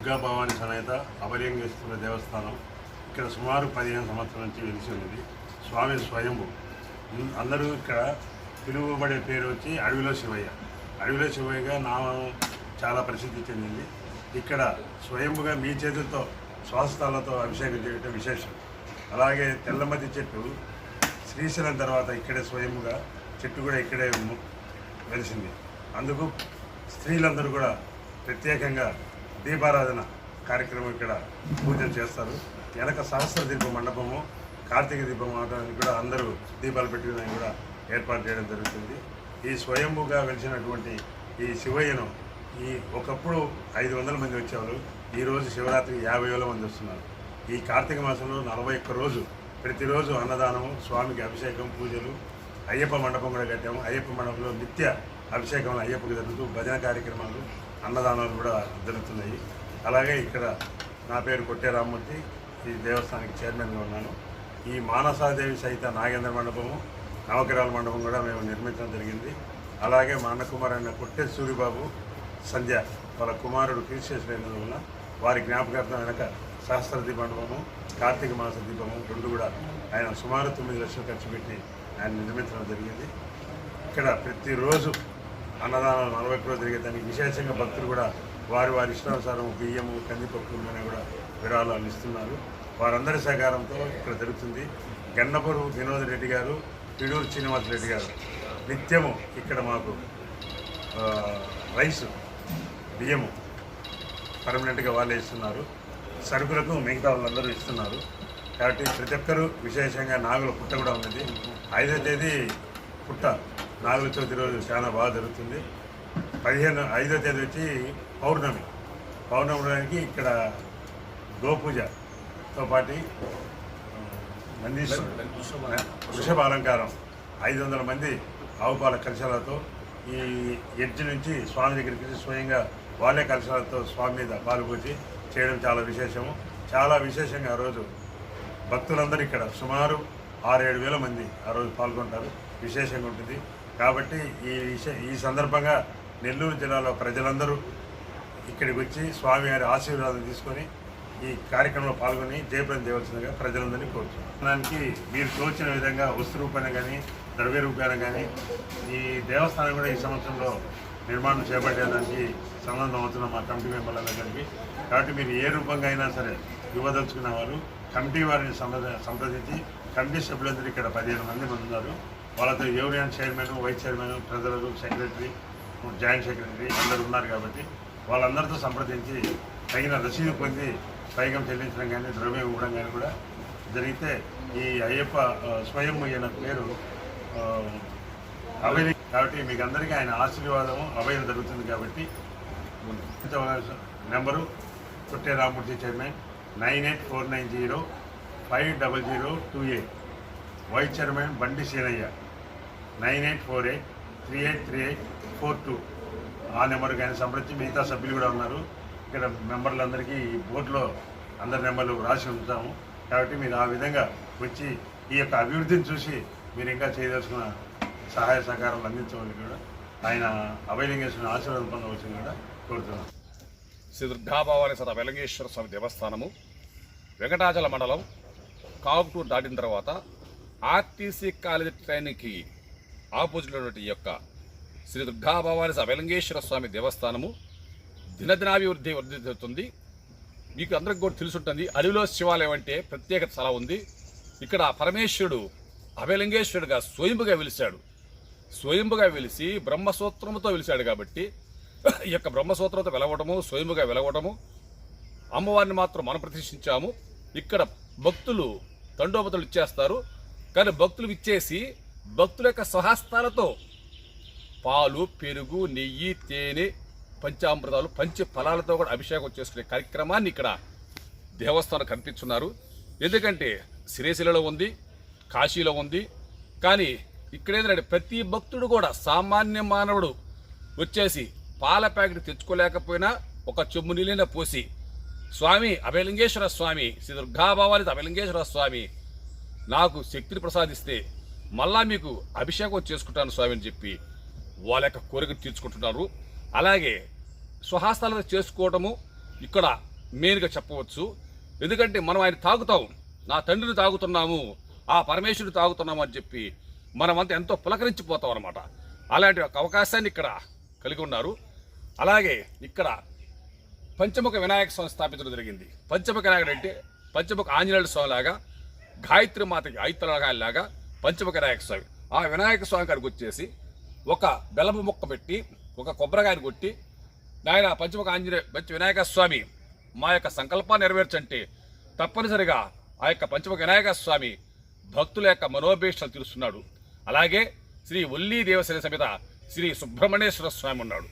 దుర్గా భవాని సమేత అభయలింగేశ్వర దేవస్థానం ఇక్కడ సుమారు 15 సంవత్సరాల నుంచి వెలిసి ఉన్నది. స్వామి స్వయంభు. అందరూ ఇక్కడ పిలువబడే పేరు వచ్చి అడవిలో శివయ్య. అడవిలో శివయ్యగా నామం చాలా ప్రసిద్ధి చెందింది. ఇక్కడ స్వయంభుగా మీ చేతులతో శ్వాసతాలతో అభిషేకం చేయడం విశేషం. అలాగే తెల్లమతి చెట్టు శ్రీశైలం తర్వాత ఇక్కడే స్వయంభుగా చెట్టు కూడా ఇక్కడే వెలిసింది. అందుకు స్త్రీలందరూ కూడా ప్రత్యేకంగా దీపారాధన కార్యక్రమం ఇక్కడ పూజలు చేస్తారు. వెనక సహస్ర దీప మండపము, కార్తీక దీపం అవడానికి కూడా అందరూ దీపాలు పెట్టుకోవడానికి కూడా ఏర్పాటు చేయడం జరుగుతుంది. ఈ స్వయంభుగా వెలిసినటువంటి ఈ శివయ్యను ఒకప్పుడు 500 మంది వచ్చేవారు. ఈరోజు శివరాత్రికి 50,000 మంది వస్తున్నారు. ఈ కార్తీక మాసంలో 41 రోజు ప్రతిరోజు అన్నదానము, స్వామికి అభిషేకం, పూజలు, అయ్యప్ప మండపం కూడా కట్టాము. అయ్యప్ప మండపంలో నిత్య అభిషేకం అయ్యప్పకి జరుగుతూ భజన కార్యక్రమాలు, అన్నదానాలు కూడా జరుగుతున్నాయి. అలాగే ఇక్కడ నా పేరు కొట్టే రామ్మూర్తి, ఈ దేవస్థానానికి చైర్మన్గా ఉన్నాను. ఈ మానసాదేవి సహిత నాగేంద్ర మండపము, నవకిరాల మండపం కూడా మేము నిర్మించడం జరిగింది. అలాగే మా అన్న కుమారుడు కొట్టే సూరిబాబు, సంధ్య వాళ్ళ కుమారుడు కీర్తిశేషులైన వల్ల వారి జ్ఞాపకార్థం వెనక సహస్రదీప మండపము, కార్తీక మాస దీపము రెండు కూడా ఆయన సుమారు 9 లక్షలు ఖర్చు పెట్టి ఆయన నిర్మించడం జరిగింది. ఇక్కడ ప్రతిరోజు అన్నదానాలు 41 రోజులు జరిగేదానికి విశేషంగా భక్తులు కూడా వారి ఇష్టానుసారం బియ్యము, కందిపప్పు కూడా విరాళాలు ఇస్తున్నారు. వారందరి సహకారంతో ఇక్కడ జరుగుతుంది. గన్నపూరు వినోద్ రెడ్డి గారు, పిడూరు శ్రీనివాస్ రెడ్డి గారు నిత్యము ఇక్కడ మాకు రైసు, బియ్యము పర్మనెంట్గా వాళ్ళే ఇస్తున్నారు. సరుకులకు మిగతా వాళ్ళందరూ ఇస్తున్నారు. కాబట్టి ప్రతి ఒక్కరూ విశేషంగా నాగుల పుట్ట కూడా ఉన్నది. 5వ తేదీ పుట్ట నాగుల చవితి రోజు చాలా బాగా జరుగుతుంది. 5వ తేదీ వచ్చి పౌర్ణమికి ఇక్కడ గోపూజతో పాటు వృషభ అలంకారం 500 మంది ఆవుపాల కలశాలతో ఈ ఎడ్జ్ నుంచి స్వామి దగ్గరికి స్వయంగా వాళ్ళే కలశాలతో స్వామి మీద పాలు పోసి చేయడం చాలా విశేషము. చాలా విశేషంగా ఆ రోజు భక్తులందరూ ఇక్కడ సుమారు 6-7 వేల మంది ఆ రోజు పాల్గొంటారు. విశేషంగా ఉంటుంది. కాబట్టి ఈ సందర్భంగా నెల్లూరు జిల్లాలో ప్రజలందరూ ఇక్కడికి వచ్చి స్వామివారి ఆశీర్వాదం తీసుకొని ఈ కార్యక్రమంలో పాల్గొని జయప్రదం చేయవలసిందిగా ప్రజలందరినీ కోరుతున్నాను. దానికి మీరు తోచిన విధంగా వస్తు రూపాయన కానీ, ద్రవ్య రూపాయన కానీ ఈ దేవస్థానం కూడా ఈ సంవత్సరంలో నిర్మాణం చేపట్టేదానికి సంబంధం అవుతున్న మా కమిటీ మెంబర్లందరూ కలిపి. కాబట్టి మీరు ఏ రూపంగా అయినా సరే ఇవ్వదలుచుకున్న వారు కమిటీ వారిని సంప్రదించి, కమిటీ సభ్యులందరూ ఇక్కడ 15 మంది ఉన్నారు. వాళ్ళతో union chairman, vice chairman, treasurer, secretary, joint secretary అందరూ ఉన్నారు. కాబట్టి వాళ్ళందరితో సంప్రదించి తగిన రసీదు పొంది పైగం చెల్లించడం కానీ, ద్రవ్యం ఇవ్వడం కానీ కూడా జరిగితే ఈ అయ్యప్ప స్వయం అయిన పేరు అభయం. కాబట్టి మీకు అందరికీ ఆయన ఆశీర్వాదము అభయం జరుగుతుంది. కాబట్టి నెంబరు కొట్టే రామ్మూర్తి చైర్మన్ 9849050028, వైస్ చైర్మన్ బండి సీనయ్య 9848383842. ఆ నెంబర్కి ఆయన సంప్రదించి మిగతా సభ్యులు కూడా ఉన్నారు. ఇక్కడ మెంబర్లందరికీ ఈ బోర్డులో అందరి నెంబర్లు రాసి ఉంచాము. కాబట్టి మీరు ఆ విధంగా వచ్చి ఈ యొక్క అభివృద్ధిని చూసి మీరు ఇంకా చేయదలుచుకున్న సహాయ సహకారాలు అందించమని కూడా ఆయన అభయలింగేశ్వరుని ఆశీర్వాదం పొందవలసింది కూడా కోరుతున్నాం. శ్రీ దుర్గాభవాని సత అభయలింగేశ్వర స్వామి దేవస్థానము వెంకటాచల మండలం కావుటూరు దాటిన తర్వాత ఆర్టీసీ కాలేజీ ట్రైన్కి ఆపోజిట్లో ఈ యొక్క శ్రీ దుర్గాభవాని సత అభయలింగేశ్వర స్వామి దేవస్థానము దినదినాభివృద్ధి వర్ధిల్లుతుంది. మీకు అందరికి కూడా తెలుసుంటుంది. అడవిలో శివాలయం అంటే ప్రత్యేకత చాలా ఉంది. ఇక్కడ పరమేశ్వరుడు అభయలింగేశ్వరుడుగా స్వయంభుగా వెలిశాడు. స్వయంభుగా వెలిసి బ్రహ్మసూత్రముతో వెలిశాడు. కాబట్టి ఈ యొక్క బ్రహ్మసూత్రంతో వెలవటము, స్వయంభుగా వెలవటము, అమ్మవారిని మాత్రం మనం ప్రతిష్ఠించాము. ఇక్కడ భక్తులు తండోపతులు ఇచ్చేస్తారు. కానీ భక్తులు ఇచ్చేసి భక్తుల యొక్క స్వహస్తాలతో పాలు, పెరుగు, నెయ్యి, తేనె, పంచామృతాలు, పంచ ఫలాలతో కూడా అభిషేకం చేసుకునే కార్యక్రమాన్ని ఇక్కడ దేవస్థానం కనిపిస్తున్నారు. ఎందుకంటే శ్రీశైలంలో ఉంది, కాశీలో ఉంది. కానీ ఇక్కడ ఏంటంటే ప్రతి భక్తుడు కూడా సామాన్య మానవుడు వచ్చేసి పాల ప్యాకెట్ తెచ్చుకోలేకపోయినా ఒక చెంబు నీళ్ళైనా పోసి స్వామి అభయలింగేశ్వర స్వామి, శ్రీ దుర్గాభవాని అభయలింగేశ్వర స్వామి నాకు శక్తిని ప్రసాదిస్తే మళ్ళా మీకు అభిషేకం చేసుకుంటాను స్వామి అని చెప్పి వాళ్ళ యొక్క కోరికను తీర్చుకుంటున్నారు. అలాగే స్వహస్తాలతో చేసుకోవటము, ఇక్కడ మెయిన్గా చెప్పవచ్చు. ఎందుకంటే మనం ఆయన తాగుతాం, నా తండ్రిని తాగుతున్నాము, ఆ పరమేశ్వరుని తాగుతున్నాము అని చెప్పి మనమంతా ఎంతో పులకరించిపోతాం అనమాట. అలాంటి ఒక అవకాశాన్ని ఇక్కడ కలిగి ఉన్నారు. అలాగే ఇక్కడ పంచముఖ వినాయక స్వామి స్థాపించడం జరిగింది. పంచముఖ వినాయకుడు అంటే పంచముఖ ఆంజనేయుల స్వామి లాగా, గాయత్రి మాతకి ఐతలాగా పంచముఖ వినాయక స్వామి. ఆ వినాయక స్వామి గారికి వచ్చేసి ఒక బెల్లపు ముక్క పెట్టి ఒక కొబ్బరికాయని కొట్టి, నాయన పంచముఖ వినాయక స్వామి మా యొక్క సంకల్పాన్ని నెరవేర్చంటే తప్పనిసరిగా ఆ యొక్క పంచముఖ వినాయక స్వామి భక్తుల యొక్క మనోభీష్టలు తీరుస్తున్నాడు. అలాగే శ్రీ ఒల్లీ దేవసేన సమేత శ్రీ సుబ్రహ్మణ్యేశ్వర స్వామి ఉన్నాడు.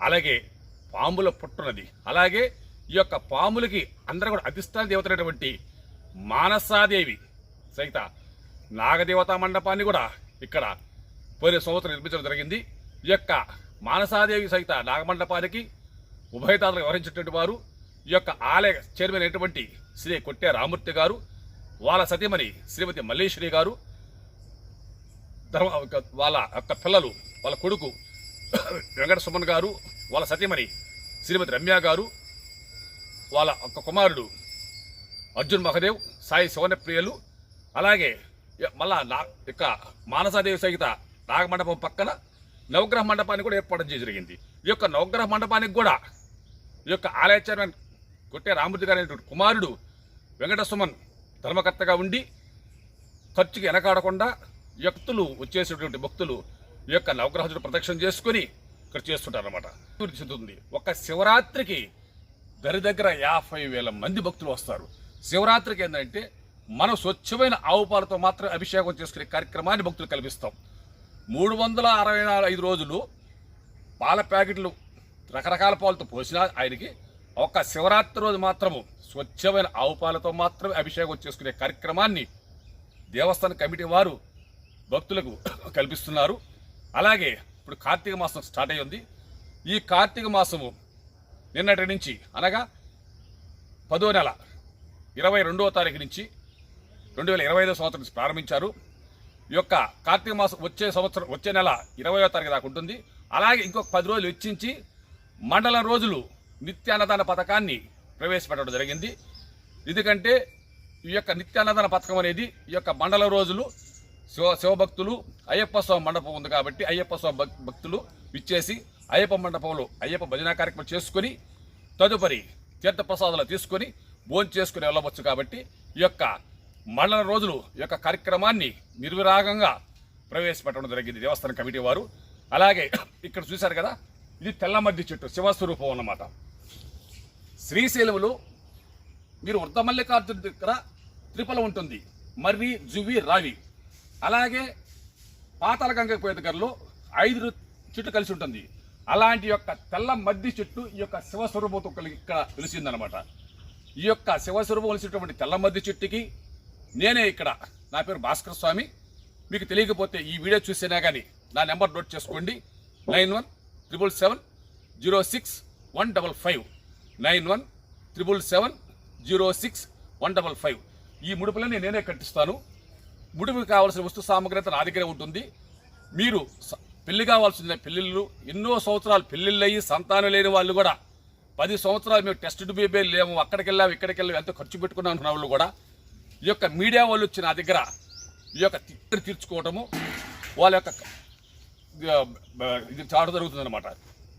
అలాగే పాముల పుట్టున్నది. అలాగే ఈ యొక్క పాములకి అందరూ కూడా అధిష్టాన దేవతైనటువంటి మానసాదేవి సహిత నాగదేవతా మండపాన్ని కూడా ఇక్కడ పోయిన సంవత్సరం నిర్మించడం జరిగింది. ఈ యొక్క మానసాదేవి సహిత నాగమండపానికి ఉభయతాతలు వ్యవహరించినటువంటి వారు ఈ యొక్క ఆలయ చైర్మన్ అయినటువంటి శ్రీ కొట్టే రామూర్తి గారు, వాళ్ళ సతీమణి శ్రీమతి మల్లేశ్వరి గారు, వాళ్ళ యొక్క పిల్లలు, వాళ్ళ కొడుకు వెంకట సుమన్ గారు, వాళ్ళ సతీమణి శ్రీమతి రమ్య గారు, వాళ్ళ ఒక్క కుమారుడు అర్జున్ మహదేవ్, సాయి శివనప్రియలు. అలాగే మళ్ళా యొక్క మానసాదేవి సహిత నాగమండపం పక్కన నవగ్రహ మండపాన్ని కూడా ఏర్పాటు చేయడం జరిగింది. ఈ యొక్క నవగ్రహ మండపానికి కూడా ఈ యొక్క ఆలయ చైర్మన్ కొట్టే రామూర్తి గారి కుమారుడు వెంకట సుమన్ ధర్మకర్తగా ఉండి ఖర్చుకి వెనకాడకుండా వ్యక్తులు వచ్చేసేటువంటి భక్తులు ఈ యొక్క నవగ్రహాలను ప్రదక్షిణ చేసుకుని ఇక్కడ చేస్తుంటారన్నమాట. చెందుతుంది. ఒక శివరాత్రికి దగ్గర 50,000 మంది భక్తులు వస్తారు. శివరాత్రికి ఏంటంటే మనం స్వచ్ఛమైన ఆవు పాలతో మాత్రమే అభిషేకం చేసుకునే కార్యక్రమాన్ని భక్తులు కల్పిస్తాం. 365 రోజులు పాల ప్యాకెట్లు రకరకాల పాలతో పోసినా ఆయనకి ఒక్క శివరాత్రి రోజు మాత్రము స్వచ్ఛమైన ఆవు పాలతో మాత్రమే అభిషేకం చేసుకునే కార్యక్రమాన్ని దేవస్థాన కమిటీ వారు భక్తులకు కల్పిస్తున్నారు. అలాగే ఇప్పుడు కార్తీక మాసం స్టార్ట్ అయ్యింది. ఈ కార్తీక మాసము నిన్నటి నుంచి అనగా 10వ నెల 22వ తారీఖు నుంచి 2025 సంవత్సరం నుంచి ప్రారంభించారు. ఈ యొక్క కార్తీక మాసం వచ్చే నెల 20వ తారీఖు దాకా ఉంటుంది. అలాగే ఇంకొక 10 రోజులు వెచ్చించి మండలం రోజులు నిత్యాన్నదాన పథకాన్ని ప్రవేశపెట్టడం జరిగింది. ఎందుకంటే ఈ యొక్క నిత్యాన్నదాన పథకం అనేది ఈ యొక్క మండల రోజులు శివభక్తులు అయ్యప్ప స్వామి మండపం ఉంది కాబట్టి అయ్యప్ప స్వామి భక్తులు విచ్చేసి అయ్యప్ప మండపంలో అయ్యప్ప భజన కార్యక్రమం చేసుకుని తదుపరి తీర్థప్రసాదాలు తీసుకొని భోజనం చేసుకుని వెళ్ళవచ్చు. కాబట్టి ఈ యొక్క మండల రోజులు ఈ యొక్క కార్యక్రమాన్ని నిర్విరాగంగా ప్రవేశపెట్టడం జరిగింది దేవస్థాన కమిటీ వారు. అలాగే ఇక్కడ చూశారు కదా, ఇది తెల్లమద్ది చెట్టు శివస్వరూపం అన్నమాట. శ్రీశైలంలో మీరు వృద్ధమల్లికార్జున దగ్గర త్రిపల ఉంటుంది, మర్రి, జువ్వి, రావి. అలాగే పాతాళ గంగపోయే దగ్గరలో 5 చెట్టు కలిసి ఉంటుంది. అలాంటి యొక్క తెల్ల మద్ది చెట్టు ఈ యొక్క శివస్వరూపంతో కలిగి ఇక్కడ వెలిసిందనమాట. ఈ యొక్క శివస్వరూపం వెలిసినటువంటి తెల్ల మద్ది చెట్టుకి నేనే ఇక్కడ, నా పేరు భాస్కర్ స్వామి. మీకు తెలియకపోతే ఈ వీడియో చూసేనా కానీ నా నెంబర్ నోట్ చేసుకోండి. 9177706155 9177706155. ఈ ముడుపులని నేనే కట్టిస్తాను. ముడుపుకి కావాల్సిన వస్తు సామగ్రి అంతా నా దగ్గరే ఉంటుంది. మీరు పెళ్లి కావాల్సిన పెళ్ళిళ్ళు, ఎన్నో సంవత్సరాలు పెళ్ళిళ్ళు అయ్యి సంతానం లేని వాళ్ళు కూడా 10 సంవత్సరాలు మేము టెస్ట్ బేబీ లేము, అక్కడికి వెళ్ళాము ఇక్కడికి వెళ్ళాము, ఎంతో ఖర్చు పెట్టుకున్నాం అనుకున్న వాళ్ళు కూడా ఈ యొక్క మీడియా వాళ్ళు వచ్చి నా దగ్గర ఈ యొక్క తిప్పని తీర్చుకోవటము, వాళ్ళ యొక్క ఇది చాటు జరుగుతుంది అనమాట.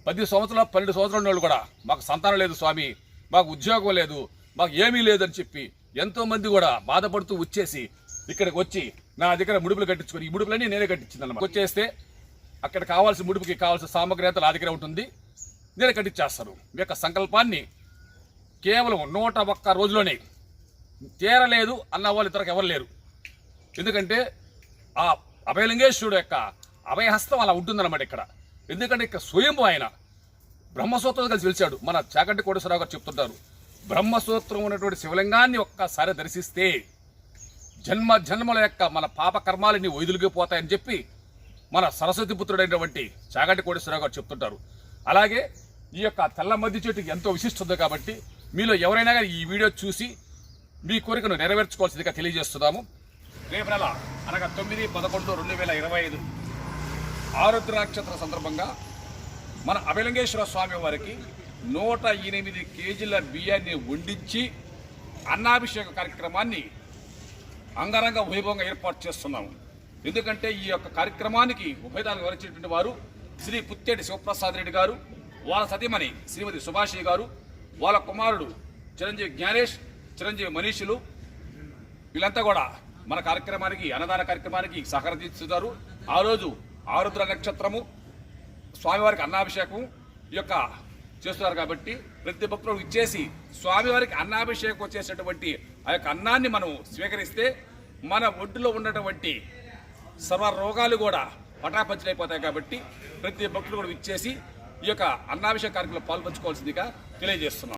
10 సంవత్సరాలు 12 సంవత్సరాల వాళ్ళు కూడా మాకు సంతానం లేదు స్వామి, మాకు ఉద్యోగం లేదు, మాకు ఏమీ లేదని చెప్పి ఎంతోమంది కూడా బాధపడుతూ వచ్చేసి ఇక్కడికి వచ్చి నా దగ్గర ముడుపులు కట్టించుకొని, ఈ ముడుపులన్నీ నేనే కట్టించింది అన్నమాట. వచ్చేస్తే అక్కడ కావాల్సిన ముడుపుకి కావాల్సిన సామగ్రి అంతా నా దగ్గర ఉంటుంది, నేనే కట్టించేస్తాను. మీ యొక్క సంకల్పాన్ని కేవలం 101 రోజులోనే తీరలేదు అన్న వాళ్ళు ఇతరకు ఎవరు లేరు. ఎందుకంటే ఆ అభయలింగేశ్వరుడు యొక్క అభయహస్తం అలా ఉంటుందన్నమాట ఇక్కడ. ఎందుకంటే ఇక్కడ స్వయంభూ ఆయన బ్రహ్మసూత్రం కలిసి వెలిచాడు. మన చాగంటి కోటేశ్వరరావు గారు చెప్తుంటారు, బ్రహ్మసూత్రం ఉన్నటువంటి శివలింగాన్ని ఒక్కసారి దర్శిస్తే జన్మ జన్మల యొక్క మన పాప కర్మాలన్నీ వైదొలిగిపోతాయని చెప్పి మన సరస్వతి పుత్రుడైనటువంటి చాగంటి కోటేశ్వరరావు గారు చెప్తుంటారు. అలాగే ఈ యొక్క తెల్ల మద్ది చెట్టుకి ఎంతో విశిష్టత కాబట్టి మీలో ఎవరైనా కానీ ఈ వీడియో చూసి మీ కోరికను నెరవేర్చుకోవాల్సిందిగా తెలియజేస్తున్నాము. రేపు నెల అనగా 9/11/2025 ఆరుద్ర నక్షత్ర సందర్భంగా మన అభయలింగేశ్వర స్వామి వారికి 108 కేజీల బియ్యాన్ని వండించి అన్నాభిషేక కార్యక్రమాన్ని అంగరంగ వైభవంగా ఏర్పాటు చేస్తున్నాము. ఎందుకంటే ఈ యొక్క కార్యక్రమానికి ఉభయదారులు వివరించినటువంటి వారు శ్రీ పుత్తేటి శివప్రసాద్ రెడ్డి గారు, వాళ్ళ సతీమణి శ్రీమతి సుభాషి గారు, వాళ్ళ కుమారుడు చిరంజీవి జ్ఞానేష్, చిరంజీవి మనీషులు, వీళ్ళంతా కూడా మన కార్యక్రమానికి అన్నదాన కార్యక్రమానికి సహకరిస్తున్నారు. ఆ రోజు ఆరుద్ర నక్షత్రము, స్వామివారికి అన్నాభిషేకం ఈ యొక్క చేస్తున్నారు కాబట్టి ప్రతి భక్తులు ఇచ్చేసి స్వామివారికి అన్నాభిషేకం చేసేటువంటి ఆ యొక్క అన్నాన్ని మనం స్వీకరిస్తే మన ఒడ్డులో ఉన్నటువంటి సర్వ రోగాలు కూడా పటాపంచలైపోతాయి. కాబట్టి ప్రతి భక్తులు కూడా ఇచ్చేసి ఈ యొక్క అన్నాభిషేక కార్యక్రమంలో పాల్పంచుకోవాల్సిందిగా తెలియజేస్తున్నాం.